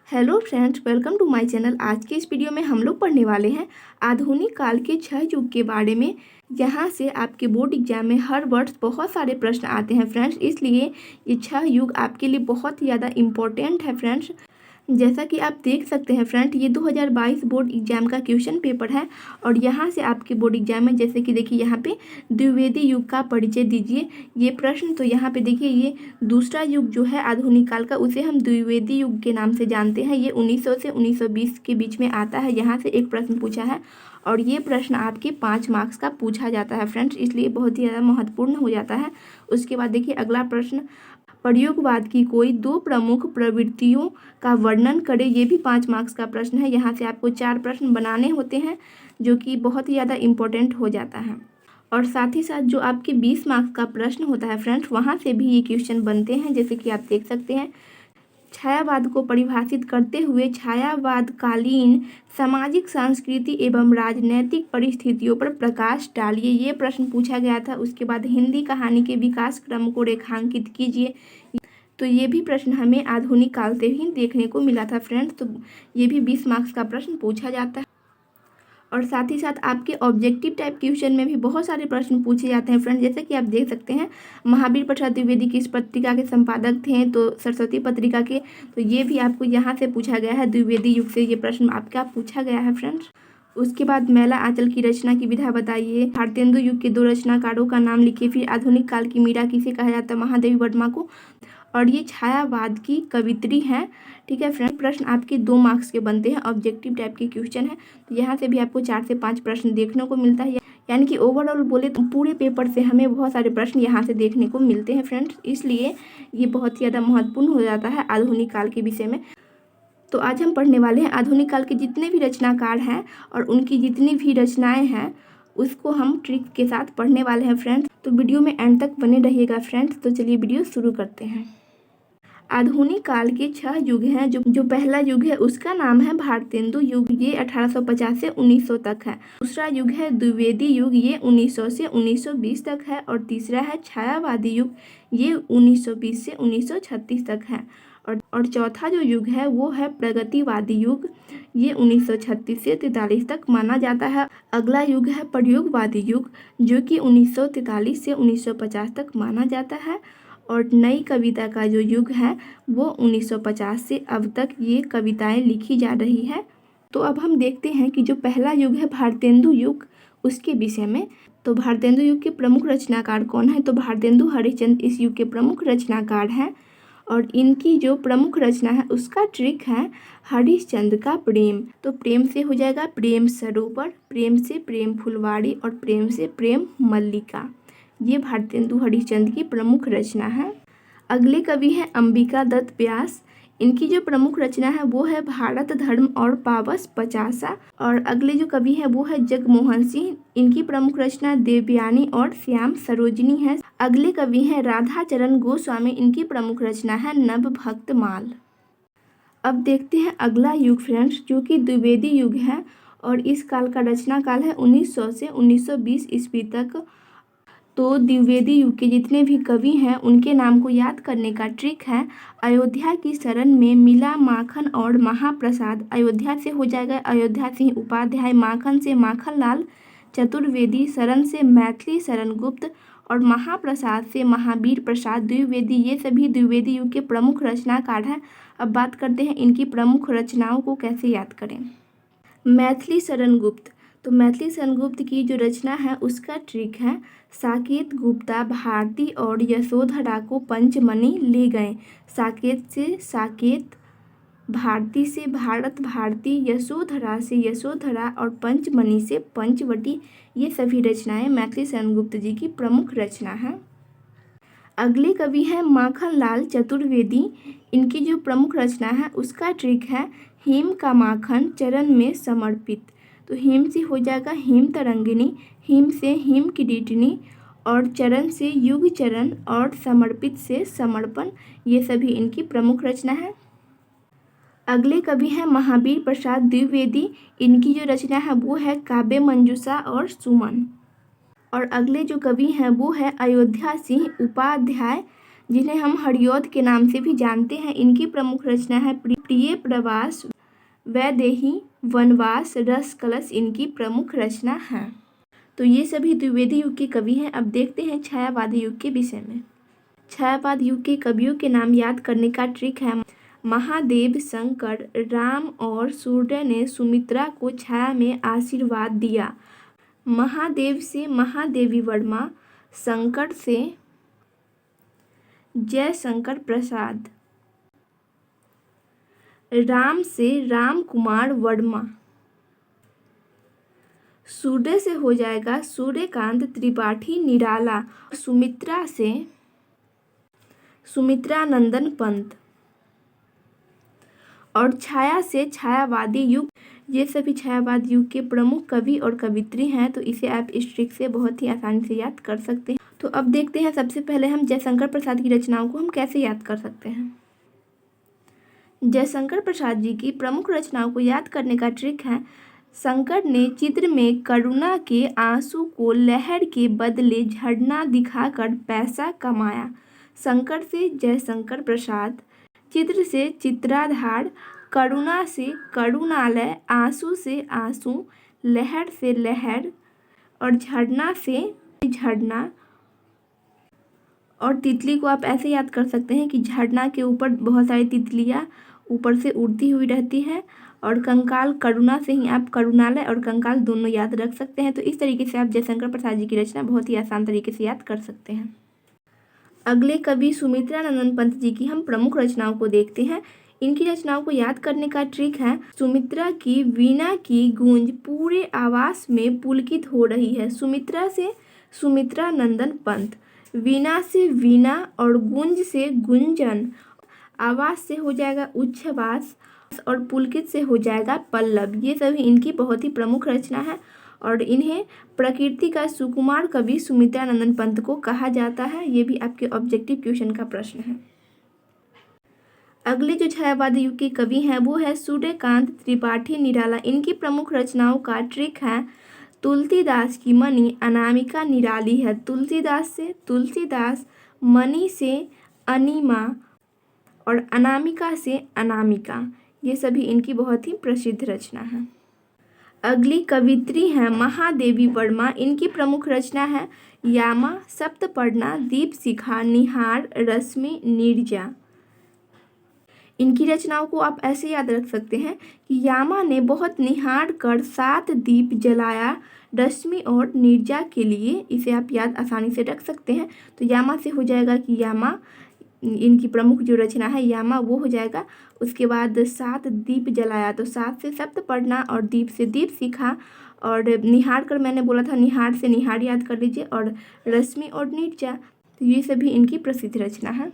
Hello friends, welcome to my channel. आज के इस वीडियो में हम लोग पढ़ने वाले हैं आधुनिक काल के 6 युग के बारे में। यहाँ से आपके बोर्ड एग्जाम में हर वर्ष बहुत सारे प्रश्न आते हैं फ्रेंड्स, इसलिए ये 6 युग आपके लिए बहुत ही ज़्यादा इम्पोर्टेंट है फ्रेंड्स। जैसा कि आप देख सकते हैं फ्रेंड, ये 2022 बोर्ड एग्जाम का क्वेश्चन पेपर है और यहाँ से आपके बोर्ड एग्जाम में जैसे कि देखिए यहाँ पे द्विवेदी युग का परिचय दीजिए, ये प्रश्न। तो यहाँ पे देखिए ये दूसरा युग जो है आधुनिक काल का, उसे हम द्विवेदी युग के नाम से जानते हैं। ये 1900 से 1920 के बीच में आता है। यहाँ से एक प्रश्न पूछा है और ये प्रश्न आपके 5 मार्क्स का पूछा जाता है फ्रेंड्स, इसलिए बहुत ही ज़्यादा महत्वपूर्ण हो जाता है। उसके बाद देखिए अगला प्रश्न, प्रयोगवाद की कोई 2 प्रमुख प्रवृत्तियों का वर्णन करें। ये भी 5 मार्क्स का प्रश्न है। यहाँ से आपको 4 प्रश्न बनाने होते हैं, जो कि बहुत ही ज़्यादा इम्पोर्टेंट हो जाता है। और साथ ही साथ जो आपके 20 मार्क्स का प्रश्न होता है फ्रेंड्स, वहाँ से भी ये क्वेश्चन बनते हैं। जैसे कि आप देख सकते हैं, छायावाद को परिभाषित करते हुए छायावादकालीन सामाजिक, सांस्कृतिक एवं राजनैतिक परिस्थितियों पर प्रकाश डालिए। ये प्रश्न पूछा गया था। उसके बाद हिंदी कहानी के विकास क्रम को रेखांकित कीजिए। तो ये भी प्रश्न हमें आधुनिक काल से ही देखने को मिला था फ्रेंड्स। तो ये भी 20 मार्क्स का प्रश्न पूछा जाता है। और साथ ही साथ आपके ऑब्जेक्टिव टाइप क्वेश्चन में भी बहुत सारे प्रश्न पूछे जाते हैं फ्रेंड। जैसे कि आप देख सकते हैं, महावीर प्रसाद द्विवेदी किस पत्रिका के संपादक थे, तो सरस्वती पत्रिका के। तो ये भी आपको यहाँ से पूछा गया है, द्विवेदी युग से ये प्रश्न आपका पूछा गया है फ्रेंड्स। उसके बाद मैला आंचल की रचना की विधा बताइए। भारतेंदु युग के 2 रचनाकारों का नाम लिखिए। फिर आधुनिक काल की मीरा किसे कहा जाता है, महादेवी वर्मा को। और ये छायावाद की कवित्री हैं। ठीक है फ्रेंड, प्रश्न आपके 2 मार्क्स के बनते हैं, ऑब्जेक्टिव टाइप के क्वेश्चन है। तो यहाँ से भी आपको 4 से 5 प्रश्न देखने को मिलता है। यानी कि ओवरऑल बोले तो पूरे पेपर से हमें बहुत सारे प्रश्न यहाँ से देखने को मिलते हैं फ्रेंड्स, इसलिए ये बहुत ही ज़्यादा महत्वपूर्ण हो जाता है आधुनिक काल के विषय में। तो आज हम पढ़ने वाले हैं आधुनिक काल के जितने भी रचनाकार हैं और उनकी जितनी भी रचनाएँ हैं, उसको हम ट्रिक के साथ पढ़ने वाले हैं फ्रेंड्स। तो वीडियो में एंड तक बने रहिएगा फ्रेंड्स। तो चलिए वीडियो शुरू करते हैं। आधुनिक काल के 6 युग हैं। जो पहला युग है उसका नाम है भारतेंदु युग, ये 1850 से 1900 तक है। दूसरा युग है द्विवेदी युग, ये 1900 से 1920 तक है। और तीसरा है छायावादी युग, ये 1920 से 1936 तक है। और चौथा जो युग है वो है प्रगतिवादी युग, ये 1936 से 43 तक माना जाता है। अगला युग है प्रयोगवादी युग, जो कि 1943 से 1950 तक माना जाता है। और नई कविता का जो युग है वो 1950 से अब तक ये कविताएं लिखी जा रही है। तो अब हम देखते हैं कि जो पहला युग है भारतेंदु युग, उसके विषय में। तो भारतेंदु युग के प्रमुख रचनाकार कौन है, तो भारतेंदु हरिश्चंद्र इस युग के प्रमुख रचनाकार हैं। और इनकी जो प्रमुख रचना है उसका ट्रिक है हरिश्चंद्र का प्रेम। तो प्रेम से हो जाएगा प्रेम सरोवर, प्रेम से प्रेम फुलवाड़ी और प्रेम से प्रेम मल्लिका। ये भारतेंदु हरिश्चंद्र की प्रमुख रचना है। अगले कवि हैं अंबिका दत्त व्यास। इनकी जो प्रमुख रचना है वो है भारत धर्म और पावस पचासा। और अगले जो कवि है वो है जगमोहन सिंह। इनकी प्रमुख रचना देवयानी और श्याम सरोजनी है। अगले कवि हैं राधा चरण गोस्वामी। इनकी प्रमुख रचना है नवभक्त माल। अब देखते हैं अगला युग फ्रेंड्स, जो कि द्विवेदी युग है। और इस काल का रचना काल है 1900 से 1920 ईस्वी तक। तो द्विवेदी युग के जितने भी कवि हैं उनके नाम को याद करने का ट्रिक है, अयोध्या की शरण में मिला माखन और महाप्रसाद। अयोध्या से हो जाएगा अयोध्या सिंह उपाध्याय, माखन से माखन लाल चतुर्वेदी, शरण से मैथिली शरण गुप्त और महाप्रसाद से महावीर प्रसाद द्विवेदी। ये सभी द्विवेदी युग के प्रमुख रचनाकार हैं। अब बात करते हैं इनकी प्रमुख रचनाओं को कैसे याद करें। मैथिली शरण गुप्त, तो मैथिली शरण गुप्त की जो रचना है उसका ट्रिक है, साकेत गुप्ता भारती और यशोधरा को पंचमणि ले गए। साकेत से साकेत, भारती से भारत भारती, यशोधरा से यशोधरा और पंचमणि से पंचवटी। ये सभी रचनाएं मैथिली शरण गुप्त जी की प्रमुख रचना है। अगले कवि हैं माखन लाल चतुर्वेदी। इनकी जो प्रमुख रचना है उसका ट्रिक है, हेम का माखन चरण में समर्पित। तो हेम से हो जाएगा हेम तरंगिणी, हेम से हेम किरीटिनी और चरण से युग चरण और समर्पित से समर्पण। ये सभी इनकी प्रमुख रचना है। अगले कवि हैं महावीर प्रसाद द्विवेदी। इनकी जो रचना है वो है काव्य मंजूषा और सुमन। और अगले जो कवि हैं वो है अयोध्या सिंह उपाध्याय, जिन्हें हम हरिऔध के नाम से भी जानते हैं। इनकी प्रमुख रचना है प्रिय प्रवास, वैदेही, वनवास, रस कलश इनकी प्रमुख रचना है। तो ये सभी द्विवेदी युग के कवि हैं। अब देखते हैं छायावादी युग के विषय में। छायावाद युग के कवियों के नाम याद करने का ट्रिक है। महादेव, शंकर, राम और सूर्य ने सुमित्रा को छाया में आशीर्वाद दिया। महादेव से महादेवी वर्मा, शंकर से जयशंकर प्रसाद, राम से राम कुमार वर्मा, सूर्य से हो जाएगा सूर्यकांत त्रिपाठी निराला, सुमित्रा से सुमित्रा नंदन पंत, और छाया से छायावादी युग। ये सभी छायावाद युग के प्रमुख कवि और कवित्री हैं। तो इसे आप इस ट्रिक से बहुत ही आसानी से याद कर सकते हैं। तो अब देखते हैं सबसे पहले हम जयशंकर प्रसाद की रचनाओं को हम कैसे याद कर सकते हैं। जयशंकर प्रसाद जी की प्रमुख रचनाओं को याद करने का ट्रिक है। शंकर ने चित्र में करुणा के आंसू को लहर के बदले झरना दिखाकर पैसा कमाया। शंकर से जयशंकर प्रसाद, चित्र से चित्राधार, करुणा से करुणालय, आंसू से आंसू, लहर से लहर और झरना से झरना। और तितली को आप ऐसे याद कर सकते हैं कि झरना के ऊपर बहुत सारी तितलियाँ ऊपर से उड़ती हुई रहती है, और कंकाल, करुणा से ही आप करुणालय और कंकाल दोनों याद रख सकते हैं। तो इस तरीके से आप जयशंकर प्रसाद जी की रचना बहुत ही आसान तरीके से याद कर सकते हैं। अगले कवि सुमित्रा नंदन पंत जी की हम प्रमुख रचनाओं को देखते हैं। इनकी रचनाओं को याद करने का ट्रिक है। सुमित्रा की वीणा की गूंज पूरे आवास में पुलकित हो रही है। सुमित्रा से सुमित्रा नंदन पंत, वीणा से वीणा और गूंज से गुंजन, आवाज से हो जाएगा उच्छ्वास और पुलकित से हो जाएगा पल्लव। ये सभी इनकी बहुत ही प्रमुख रचना है और इन्हें प्रकृति का सुकुमार कवि सुमित्रा नंदन पंत को कहा जाता है। ये भी आपके ऑब्जेक्टिव क्वेश्चन का प्रश्न है। अगले जो छायावादी युग के कवि हैं वो है सूर्यकांत त्रिपाठी निराला। इनकी प्रमुख रचनाओं का ट्रिक है। तुलसीदास की मणि अनामिका निराली है। तुलसीदास से तुलसीदास, मणि से अनिमा और अनामिका से अनामिका। ये सभी इनकी बहुत ही प्रसिद्ध रचना है। अगली कवित्री हैं महादेवी वर्मा। इनकी प्रमुख रचना है यामा, सप्तपर्णा, दीपशिखा, निहार, रश्मि, नीरजा। इनकी रचनाओं को आप ऐसे याद रख सकते हैं कि यामा ने बहुत निहार कर 7 दीप जलाया रश्मि और नीरजा के लिए। इसे आप याद आसानी से रख सकते हैं। तो यामा से हो जाएगा कि यामा, इनकी प्रमुख जो रचना है यामा वो हो जाएगा। उसके बाद 7 दीप जलाया, तो 7 से सप्तपर्णा और दीप से दीपशिखा, और निहार कर मैंने बोला था, निहार से निहार याद कर लीजिए, और रश्मि और नीरजा। तो ये सभी इनकी प्रसिद्ध रचना है।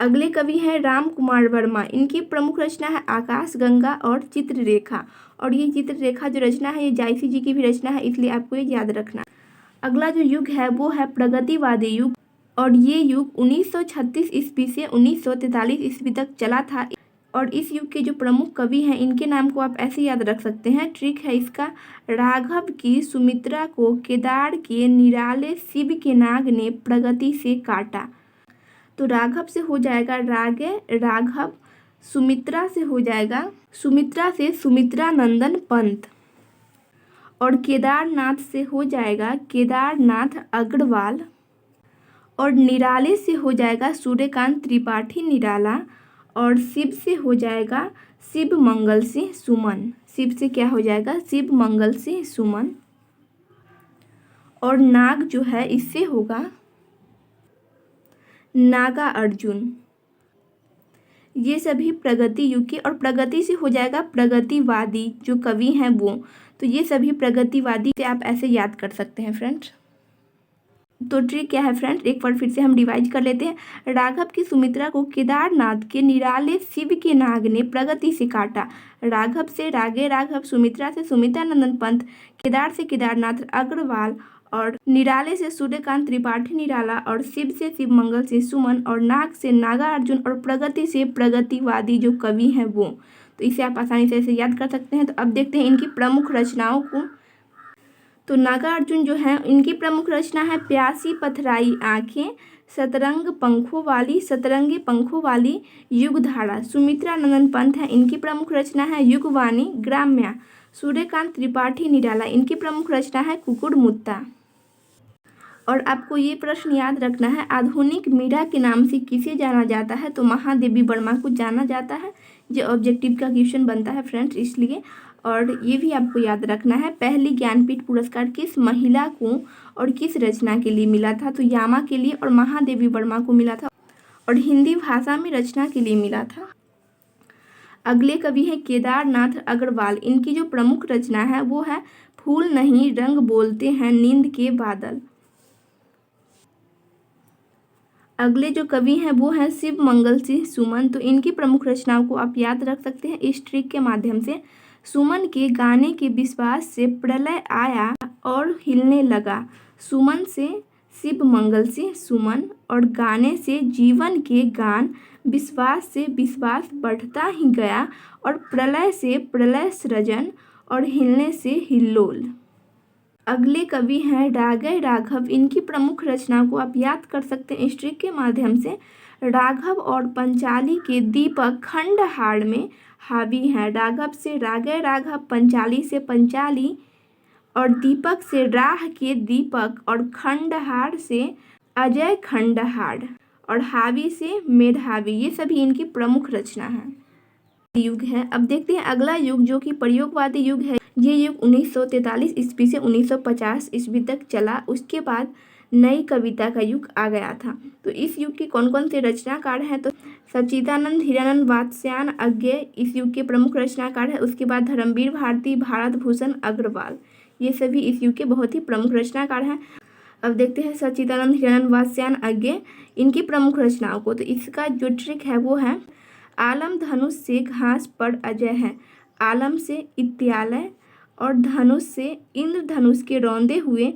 अगले कवि हैं राम कुमार वर्मा। इनकी प्रमुख रचना है आकाश गंगा और चित्ररेखा। और ये चित्ररेखा जो रचना है ये जायसी जी की भी रचना है, इसलिए आपको ये याद रखना। अगला जो युग है वो है प्रगतिवादी युग, और ये युग 1936 ईस्वी से 1943 ईस्वी तक चला था। और इस युग के जो प्रमुख कवि हैं इनके नाम को आप ऐसे याद रख सकते हैं। ट्रिक है इसका। राघव की सुमित्रा को केदार के निराले शिव के नाग ने प्रगति से काटा। तो राघव से हो जाएगा रागे राघव, सुमित्रा से हो जाएगा सुमित्रा से सुमित्रा नंदन पंत, और केदारनाथ से हो जाएगा केदारनाथ अग्रवाल, और निराले से हो जाएगा सूर्यकांत त्रिपाठी निराला, और शिव से हो जाएगा शिव मंगल सिंह सुमन। शिव से क्या हो जाएगा? शिव मंगल सिंह सुमन। और नाग जो है इससे होगा नागा अर्जुन। ये सभी प्रगति युग के, और प्रगति से हो जाएगा प्रगतिवादी जो कवि हैं वो। तो ये सभी प्रगतिवादी से आप ऐसे याद कर सकते हैं फ्रेंड्स। तो ट्रिक क्या है फ्रेंड्स, एक बार फिर से हम रिवाइज कर लेते हैं। राघव की सुमित्रा को केदारनाथ के निराले शिव के नाग ने प्रगति से काटा। राघव से रागे राघव, सुमित्रा से सुमित्रा नंदन पंत, केदार से केदारनाथ अग्रवाल, और निराले से सूर्यकांत त्रिपाठी निराला, और शिव से शिव मंगल से सुमन, और नाग से नागा अर्जुन, और प्रगति से प्रगतिवादी जो कवि हैं वो। तो इसे आप आसानी से ऐसे याद कर सकते हैं। तो अब देखते हैं इनकी प्रमुख रचनाओं को। तो नागार्जुन जो है इनकी प्रमुख रचना है प्यासी पथराई आँखें, सतरंगी पंखों वाली युगधारा। सुमित्रा नंदन पंत है, इनकी प्रमुख रचना है युगवाणी ग्राम्या। सूर्यकांत त्रिपाठी निराला, इनकी प्रमुख रचना है कुकुड़ मुत्ता। और आपको ये प्रश्न याद रखना है, आधुनिक मीरा के नाम से किसे जाना जाता है? तो महादेवी वर्मा को जाना जाता है। ये ऑब्जेक्टिव का क्वेश्चन बनता है फ्रेंड्स, इसलिए। और ये भी आपको याद रखना है, पहली ज्ञानपीठ पुरस्कार किस महिला को और किस रचना के लिए मिला था? तो यामा के लिए और महादेवी वर्मा को मिला था, और हिंदी भाषा में रचना के लिए मिला था। अगले कवि हैं केदारनाथ अग्रवाल, इनकी जो प्रमुख रचना है वो है फूल नहीं रंग बोलते हैं नींद के बादल। अगले जो कवि हैं वो हैं शिव मंगल सिंह सुमन, तो इनकी प्रमुख रचनाओं को आप याद रख सकते हैं इस ट्रिक के माध्यम से। सुमन के गाने के विश्वास से प्रलय आया और हिलने लगा। सुमन से शिव मंगल सिंह सुमन, और गाने से जीवन के गान, विश्वास से विश्वास बढ़ता ही गया, और प्रलय से प्रलय सृजन, और हिलने से हिल्लोल। अगले कवि हैं राघव राघव, इनकी प्रमुख रचना को आप याद कर सकते हैं इस ट्रिक के माध्यम से। राघव और पंचाली के दीपक खंडहार में हावी हैं। राघव से राघव, पंचाली से पंचाली, और दीपक से राह के दीपक, और खंडहार से अजय खंडहार, और हावी से मेधावी। ये सभी इनकी प्रमुख रचना है। युग है। अब देखते हैं अगला युग जो कि प्रयोगवादी युग है। ये युग 1943 ईस्वी से 1950 ईस्वी तक चला। उसके बाद नई कविता का युग आ गया था। तो इस युग के कौन कौन से रचनाकार हैं? तो सच्चिदानंद हीरानंद वात्स्यायन अज्ञेय इस युग के प्रमुख रचनाकार है। उसके बाद धर्मवीर भारती, भारत भूषण अग्रवाल, ये सभी इस युग के बहुत ही प्रमुख रचनाकार हैं। अब देखते हैं सच्चिदानंद हीरानंद वात्स्यायन अज्ञेय, इनकी प्रमुख रचनाओं को। तो इसका जो ट्रिक है वो है आलम धनुष से घास पर अजय है, आलम से इत्यालय, और धनुष से इंद्रधनुष के रौंदे हुए,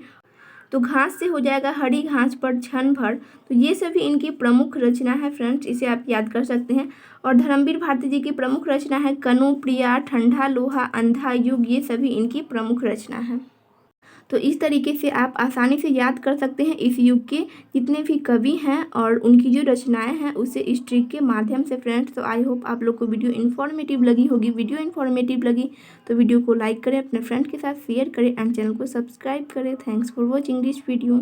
तो घास से हो जाएगा हरी घास पर क्षण भर। तो ये सभी इनकी प्रमुख रचना है फ्रेंड्स, इसे आप याद कर सकते हैं। और धर्मवीर भारती जी की प्रमुख रचना है कनु प्रिया, ठंडा लोहा, अंधा युग, ये सभी इनकी प्रमुख रचना है। तो इस तरीके से आप आसानी से याद कर सकते हैं इस युग के जितने भी कवि हैं और उनकी जो रचनाएं हैं उसे इस ट्रिक के माध्यम से फ्रेंड्स। तो आई होप आप लोग को वीडियो इन्फॉर्मेटिव लगी होगी। वीडियो इन्फॉर्मेटिव लगी तो वीडियो को लाइक करें, अपने फ्रेंड के साथ शेयर करें एंड चैनल को सब्सक्राइब करें। Thanks for watching this video.